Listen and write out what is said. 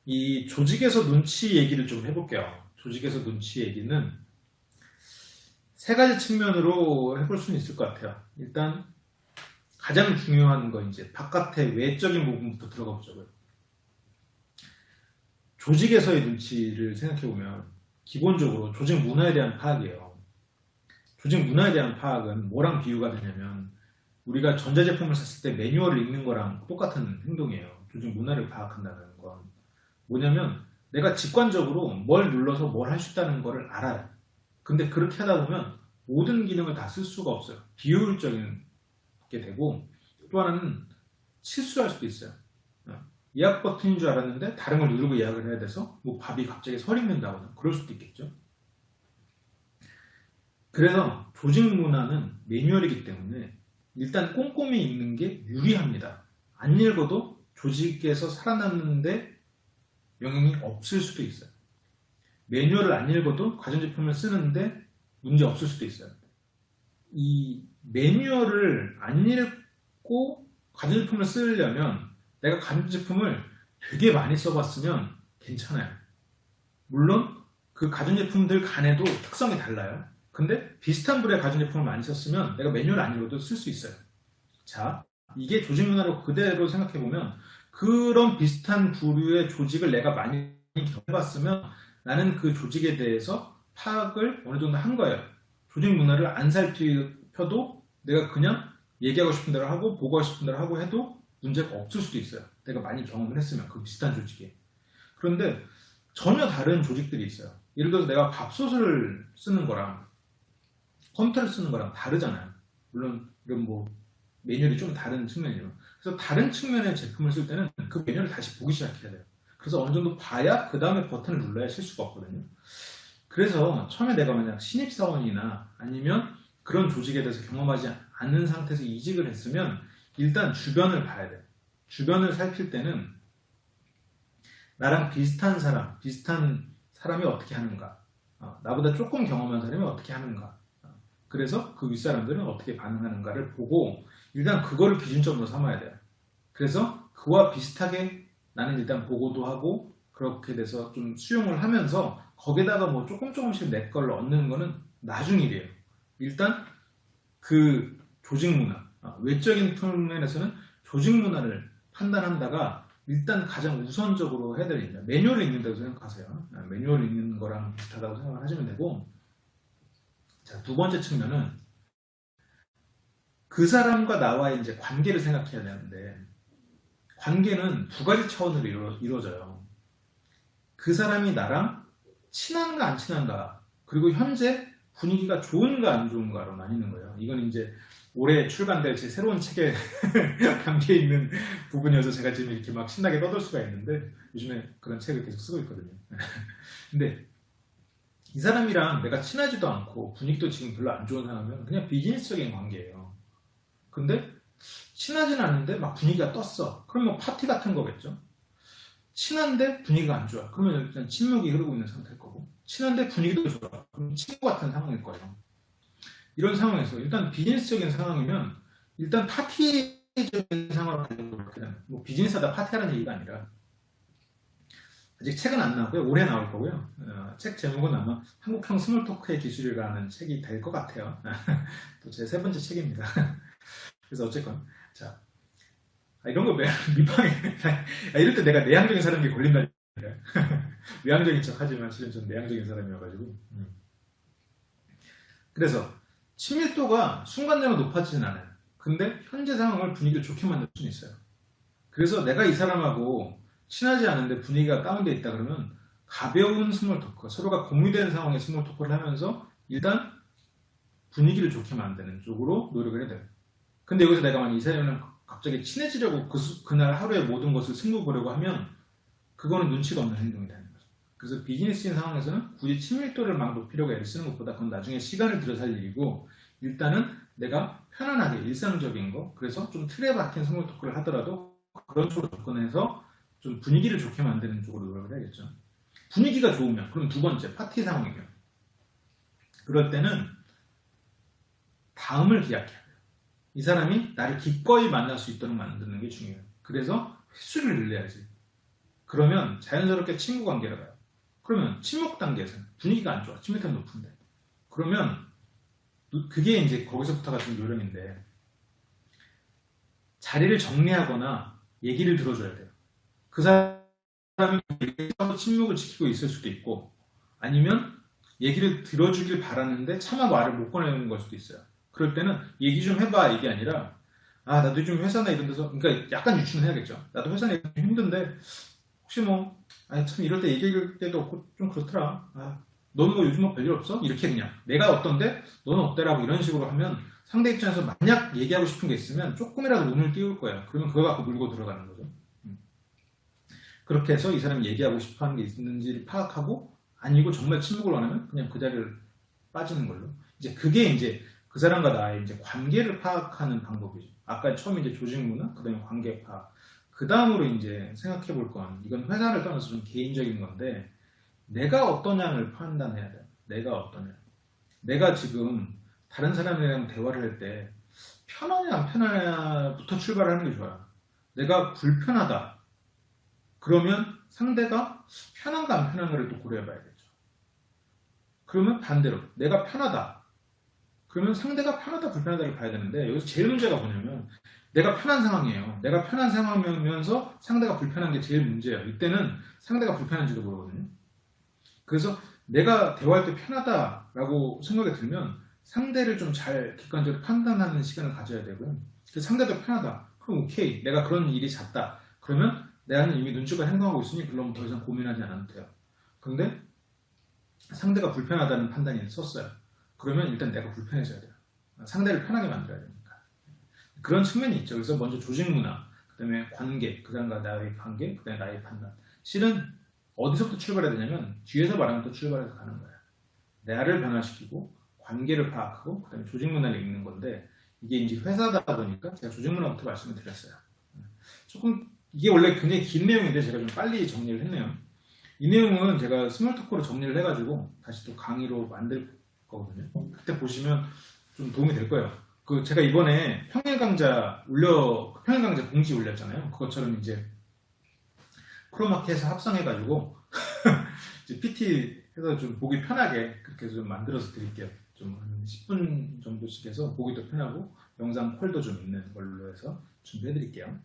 이 조직에서 눈치 얘기를 좀 해볼게요. 조직에서 눈치 얘기는 세 가지 측면으로 해볼 수는 있을 것 같아요. 일단 가장 중요한 건 이제 바깥의 외적인 부분부터 들어가 보자고요. 조직에서의 눈치를 생각해보면 기본적으로 조직 문화에 대한 파악이에요. 조직 문화에 대한 파악은 뭐랑 비유가 되냐면 우리가 전자제품을 샀을 때 매뉴얼을 읽는 거랑 똑같은 행동이에요. 조직 문화를 파악한다는 건 뭐냐면 내가 직관적으로 뭘 눌러서 뭘 할 수 있다는 거를 알아요. 근데 그렇게 하다 보면 모든 기능을 다 쓸 수가 없어요. 비효율적인 게 되고 또 하나는 실수할 수도 있어요. 예약 버튼인 줄 알았는데 다른 걸 누르고 예약을 해야 돼서 뭐 밥이 갑자기 설익는다거나 그럴 수도 있겠죠. 그래서 조직 문화는 매뉴얼이기 때문에 일단 꼼꼼히 읽는 게 유리합니다. 안 읽어도 조직에서 살아남는데 영향이 없을 수도 있어요. 매뉴얼을 안 읽어도 가전제품을 쓰는데 문제 없을 수도 있어요. 이 매뉴얼을 안 읽고 가전제품을 쓰려면 내가 가전제품을 되게 많이 써봤으면 괜찮아요. 물론 그 가전제품들 간에도 특성이 달라요. 근데 비슷한 불의 가전제품을 많이 썼으면 내가 매뉴얼 안 읽어도 쓸 수 있어요. 자, 이게 조직 문화로 그대로 생각해보면 그런 비슷한 부류의 조직을 내가 많이 겪어봤으면 나는 그 조직에 대해서 파악을 어느 정도 한 거예요. 조직 문화를 안 살펴도 내가 그냥 얘기하고 싶은 대로 하고 보고하고 싶은 대로 하고 해도 문제가 없을 수도 있어요. 내가 많이 경험을 했으면 그 비슷한 조직에. 그런데 전혀 다른 조직들이 있어요. 예를 들어서 내가 밥솥을 쓰는 거랑 컴퓨터를 쓰는 거랑 다르잖아요. 물론 이런 뭐 매뉴얼이 좀 다른 측면이에요. 그래서 다른 측면의 제품을 쓸 때는 그 매뉴얼을 다시 보기 시작해야 돼요. 그래서 어느 정도 봐야 그 다음에 버튼을 눌러야 실수가 없거든요. 그래서 처음에 내가 만약 신입사원이나 아니면 그런 조직에 대해서 경험하지 않는 상태에서 이직을 했으면 일단 주변을 봐야 돼요. 주변을 살필 때는 나랑 비슷한 사람, 비슷한 사람이 어떻게 하는가, 나보다 조금 경험한 사람이 어떻게 하는가, 그래서 그 윗사람들은 어떻게 반응하는가를 보고 일단 그거를 기준점으로 삼아야 돼요. 그래서 그와 비슷하게 나는 일단 보고도 하고 그렇게 돼서 좀 수용을 하면서 거기다가 뭐 조금씩 내 걸 얻는 거는 나중 일이에요. 일단 그 조직 문화, 외적인 측면에서는 조직 문화를 판단한다가 일단 가장 우선적으로 해야 될 일이에요. 매뉴얼을 읽는다고 생각하세요. 매뉴얼을 읽는 거랑 비슷하다고 생각을 하시면 되고, 자, 두 번째 측면은 그 사람과 나와의 이제 관계를 생각해야 되는데, 관계는 두 가지 차원으로 이루어져요. 그 사람이 나랑 친한가 안 친한가, 그리고 현재 분위기가 좋은가 안 좋은가로 나뉘는 거예요. 이건 이제 올해 출간될 제 새로운 책에 담겨 있는 부분이어서 제가 지금 이렇게 막 신나게 떠들 수가 있는데 요즘에 그런 책을 계속 쓰고 있거든요. 근데 이 사람이랑 내가 친하지도 않고 분위기도 지금 별로 안 좋은 사람이면 그냥 비즈니스적인 관계예요. 근데 친하진 않은데 막 분위기가 떴어. 그럼 뭐 파티 같은 거겠죠. 친한데 분위기가 안 좋아. 그러면 일단 침묵이 흐르고 있는 상태일 거고, 친한데 분위기도 좋아. 그럼 친구 같은 상황일 거예요. 이런 상황에서 일단 비즈니스적인 상황이면 일단 파티적인 상황을 가지고 뭐 비즈니스하다 파티하는 얘기가 아니라, 아직 책은 안 나오고요. 올해 나올 거고요. 책 제목은 아마 한국형 스몰토크의 기술이라는 책이 될 것 같아요. 또 제 세 번째 책입니다. 그래서 어쨌건 자, 이런 거 밑방에 이럴 때 내가 내향적인 사람이 걸린다. 외향적인 척 하지만 실은 전 내향적인 사람이어가지고. 그래서 친밀도가 순간적으로 높아지진 않아요. 근데 현재 상황을 분위기를 좋게 만들 수는 있어요. 그래서 내가 이 사람하고 친하지 않은데 분위기가 다운돼 있다 그러면 가벼운 스몰 토크, 서로가 공유되는 상황의 스몰 토크를 하면서 일단 분위기를 좋게 만드는 쪽으로 노력을 해야 돼요. 근데 여기서 내가 만약 이 사람이랑 갑자기 친해지려고 그날 하루의 모든 것을 승부 보려고 하면 그거는 눈치가 없는 행동이 되는 거죠. 그래서 비즈니스인 상황에서는 굳이 친밀도를 막 높이려고 애를 쓰는 것보다 그건 나중에 시간을 들여서 할 일이고, 일단은 내가 편안하게 일상적인 거, 그래서 좀 틀에 박힌 스몰 토크를 하더라도 그런 쪽으로 접근해서 좀 분위기를 좋게 만드는 쪽으로 노력을 해야겠죠. 분위기가 좋으면, 그럼 두 번째 파티 상황이면 그럴 때는 다음을 기약해야 돼요. 이 사람이 나를 기꺼이 만날 수 있도록 만드는 게 중요해요. 그래서 횟수를 늘려야지. 그러면 자연스럽게 친구 관계로 가요. 그러면 친목 단계에서는 분위기가 안 좋아. 친밀감이 높은데. 그러면 그게 이제 거기서부터가 좀 요령인데, 자리를 정리하거나 얘기를 들어줘야 돼요. 그 사람이 침묵을 지키고 있을 수도 있고, 아니면 얘기를 들어주길 바라는데 차마 말을 못 꺼내는 걸 수도 있어요. 그럴 때는 얘기 좀 해봐 이게 아니라, 아 나도 좀 회사나 이런 데서, 그러니까 약간 유추는 해야겠죠. 나도 회사나 이런 데 힘든데 혹시 뭐, 아 참 이럴 때 얘기할 때도 없고 좀 그렇더라. 아 너는 뭐 요즘 뭐 별일 없어? 이렇게 그냥 내가 어떤데 너는 어때라고 이런 식으로 하면, 상대 입장에서 만약 얘기하고 싶은 게 있으면 조금이라도 운을 띄울 거야. 그러면 그거 갖고 물고 들어가는 거죠. 그렇게 해서 이 사람이 얘기하고 싶어 하는 게 있는지를 파악하고, 아니고 정말 침묵을 원하면 그냥 그 자리를 빠지는 걸로. 이제 그게 이제 그 사람과 나의 이제 관계를 파악하는 방법이죠. 아까 처음에 이제 조직 문화, 그 다음에 관계 파악. 그 다음으로 이제 생각해 볼 건, 이건 회사를 떠나서 좀 개인적인 건데, 내가 어떠냐를 판단해야 돼요. 내가 어떠냐. 내가 지금 다른 사람이랑 대화를 할 때 편하냐 안 편하냐부터 출발하는 게 좋아요. 내가 불편하다. 그러면 상대가 편한가 안 편한가를 또 고려해 봐야겠죠. 그러면 반대로 내가 편하다. 그러면 상대가 편하다 불편하다를 봐야 되는데, 여기서 제일 문제가 뭐냐면, 내가 편한 상황이에요. 내가 편한 상황이면서 상대가 불편한 게 제일 문제예요. 이때는 상대가 불편한지도 모르거든요. 그래서 내가 대화할 때 편하다라고 생각이 들면 상대를 좀 잘 객관적으로 판단하는 시간을 가져야 되고요. 상대도 편하다. 그럼 오케이. 내가 그런 일이 잦다. 그러면 내가는 이미 눈치가 행동하고 있으니 그럼 더 이상 고민하지 않아도 돼요. 그런데 상대가 불편하다는 판단이 섰어요. 그러면 일단 내가 불편해져야 돼요. 상대를 편하게 만들어야 되니까. 그런 측면이 있죠. 그래서 먼저 조직 문화, 그 다음에 관계, 그 사람과 나의 관계, 그 다음에 나의 판단. 실은 어디서부터 출발해야 되냐면 뒤에서 말하면 또 출발해서 가는 거예요. 나를 변화시키고 관계를 파악하고 그 다음에 조직 문화를 읽는 건데, 이게 이제 회사다 보니까 제가 조직 문화부터 말씀을 드렸어요. 조금 이게 원래 굉장히 긴 내용인데 제가 좀 빨리 정리를 했네요. 이 내용은 제가 스몰 토크로 정리를 해가지고 다시 또 강의로 만들 거거든요. 그때 보시면 좀 도움이 될 거예요. 그 제가 이번에 평일 강좌 공지 올렸잖아요. 그것처럼 이제 크로마키에서 합성해가지고 이제 PT 해서 좀 보기 편하게 그렇게 좀 만들어서 드릴게요. 좀 한 10분 정도씩 해서 보기도 편하고 영상 콜도 좀 있는 걸로 해서 준비해 드릴게요.